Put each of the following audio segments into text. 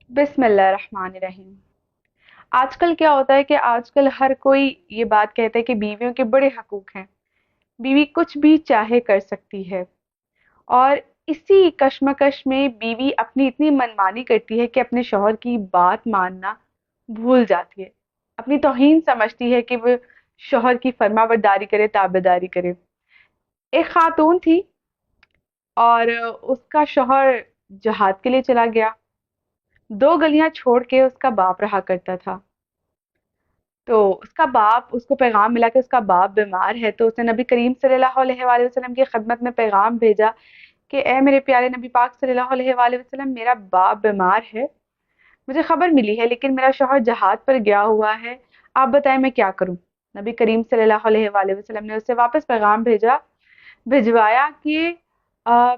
बिस्मिल्लाहिर्रहमानिर्रहीम। आजकल क्या होता है कि आजकल हर कोई ये बात कहता है कि बीवियों के बड़े हकूक हैं। बीवी कुछ भी चाहे कर सकती है और इसी कश्मकश में बीवी अपनी इतनी मनमानी करती है कि अपने शौहर की बात मानना भूल जाती है। अपनी तौहीन समझती है कि वो शौहर की फर्माबरदारी करे, ताबेदारी करे। एक खातून थी और उसका शौहर जहाद के लिए चला गया। दो गलियां छोड़ के उसका बाप रहा करता था। तो उसका बाप, उसको पैगाम मिला कि उसका बाप बीमार है, तो उसने नबी करीम सल्लल्लाहु अलैहि वसल्लम की खिदमत में पैगाम भेजा कि ए मेरे प्यारे नबी पाक सल्लल्लाहु अलैहि वसल्लम, मेरा बाप बीमार है, मुझे खबर मिली है लेकिन मेरा शौहर जहाद पर गया हुआ है, आप बताएं मैं क्या करूं। नबी करीम सल्लल्लाहु अलैहि वसल्लम ने उससे वापस पैगाम भिजवाया कि आ,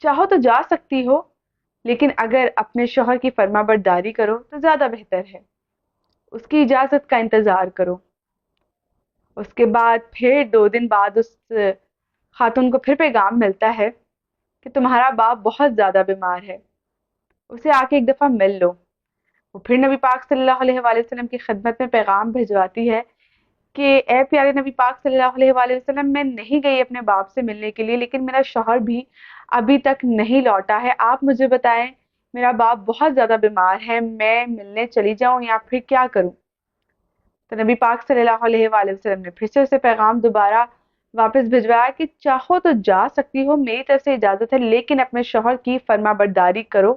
चाहो तो जा सकती हो, लेकिन अगर अपने शौहर की फर्माबरदारी करो तो ज्यादा बेहतर है, उसकी इजाजत का इंतजार करो। उसके बाद फिर 2 दिन बाद उस खातून को फिर पैगाम मिलता है कि तुम्हारा बाप बहुत ज्यादा बीमार है, उसे आके एक दफा मिल लो। वो फिर नबी पाक सल्लल्लाहु अलैहि वसल्लम की खिदमत में पैगाम भिजवाती है कि ए प्यारे नबी पाक सल्लल्लाहु अलैहि वसल्लम, मैं नहीं गई अपने बाप से मिलने के लिए, लेकिन मेरा शौहर भी अभी तक नहीं लौटा है, आप मुझे बताएं मेरा बाप बहुत ज्यादा बीमार है, मैं मिलने चली जाऊं या फिर क्या करूं। तो नबी पाक सल्लल्लाहु अलैहि वसल्लम ने फिर से उसे पैगाम दोबारा वापस भिजवाया कि चाहो तो जा सकती हो, मेरी तरफ से इजाजत है, लेकिन अपने शौहर की फर्माबरदारी करो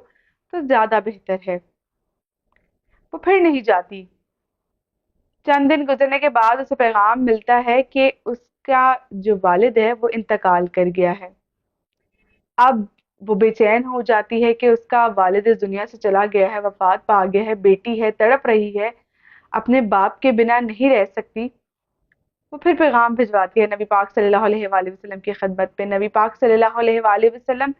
तो ज्यादा बेहतर है। वो फिर नहीं जाती। चंद दिन गुजरने के बाद उसे पैगाम मिलता है कि उसका जो वालिद है वो इंतकाल कर गया है। अब वो बेचैन हो जाती है कि उसका वालिद इस दुनिया से चला गया है, वफात पा गया है, बेटी है, तड़प रही है, अपने बाप के बिना नहीं रह सकती। वो फिर पैगाम भिजवाती है नबी पाक सल्लल्लाहु अलैहि वसल्लम की खिदमत पे। नबी पाक सल्लल्लाहु अलैहि वसल्लम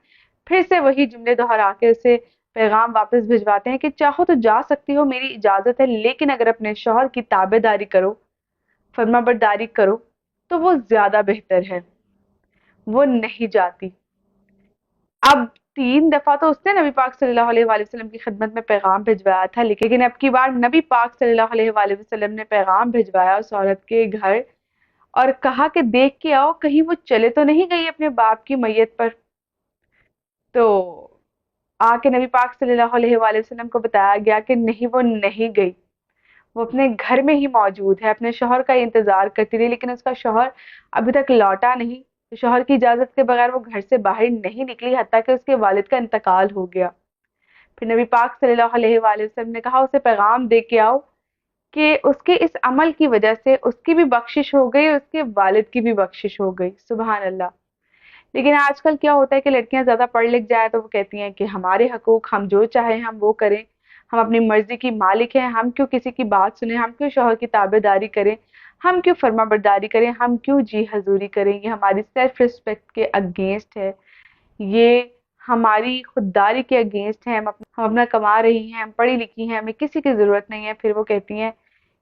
फिर से वही जुमले दोहरा के उसे पैगाम वापस भिजवाते हैं कि चाहो तो जा सकती हो, मेरी इजाजत है, लेकिन अगर अपने शौहर की ताबेदारी करो, फर्माबरदारी करो तो वो ज्यादा बेहतर है। वो नहीं जाती। अब 3 दफा तो उसने नबी पाक सल्लल्लाहु अलैहि वसल्लम की खिदमत में पैगाम भिजवाया था, लेकिन अब की बार नबी पाक सल्लल्लाहु अलैहि वसल्लम ने पैगाम भिजवाया उस औरत के घर और कहा कि देख के आओ कहीं वो चले तो नहीं गई अपने बाप की मैयत पर। तो आके नबी पाक सल्लल्लाहु अलैहि वसल्लम को बताया गया कि नहीं, वो नहीं गई, वो अपने घर में ही मौजूद है, अपने शौहर का इंतजार करती रही, लेकिन उसका शौहर अभी तक लौटा नहीं। तो शौहर की इजाजत के बगैर वो घर से बाहर नहीं निकली, हत्ता कि उसके वालिद का इंतकाल हो गया। फिर नबी पाक सल्लल्लाहु अलैहि वसल्लम ने कहा उसे पैगाम दे के आओ कि उसके इस अमल की वजह से उसकी भी बख्शिश हो गई, उसके वालिद की भी बख्शिश हो गई। सुभान अल्लाह। लेकिन आजकल क्या होता है कि लड़कियां ज्यादा पढ़ लिख जाए तो वो कहती हैं कि हमारे हकूक, हम जो चाहे हम वो करें, हम अपनी मर्जी की मालिक हैं, हम क्यों किसी की बात सुने, हम क्यों शौहर की ताबेदारी करें, हम क्यों फर्मा बरदारी करें, हम क्यों जी हजूरी करें। ये हमारी सेल्फ रिस्पेक्ट के अगेंस्ट है, ये हमारी खुददारी के अगेंस्ट है। हम अपना कमा रही हैं, हम पढ़ी लिखी हैं, हमें किसी की जरूरत नहीं है। फिर वो कहती हैं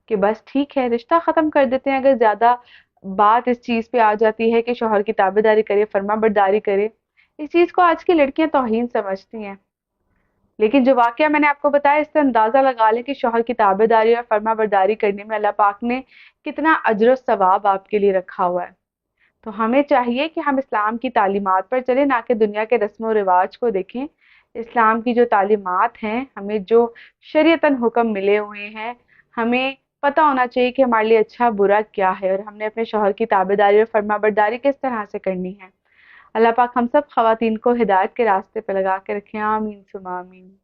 कि बस ठीक है, रिश्ता खत्म कर देते हैं अगर ज्यादा बात इस चीज पे आ जाती है कि शौहर की ताबेदारी करे, फर्मा बरदारी करे। इस चीज को आज की लड़कियां तौहीन समझती हैं, लेकिन जो वाकया मैंने आपको बताया इससे अंदाजा लगा लें कि शौहर की ताबेदारी और फर्मा बरदारी करने में अल्लाह पाक ने कितना अजर सवाब आपके लिए रखा हुआ है। तो हमें चाहिए कि हम इस्लाम की तालीमात पर चलें, ना कि दुनिया के रस्म व रिवाज को देखें। इस्लाम की जो तालीमात हैं, हमें जो शरीयतन हुक्म मिले हुए हैं, हमें पता होना चाहिए कि हमारे लिए अच्छा बुरा क्या है और हमने अपने शौहर की ताबेदारी और फर्माबरदारी किस तरह से करनी है। अल्लाह पाक हम सब खवातीन को हिदायत के रास्ते पर लगा के रखें। आमीन सुमा आमीन।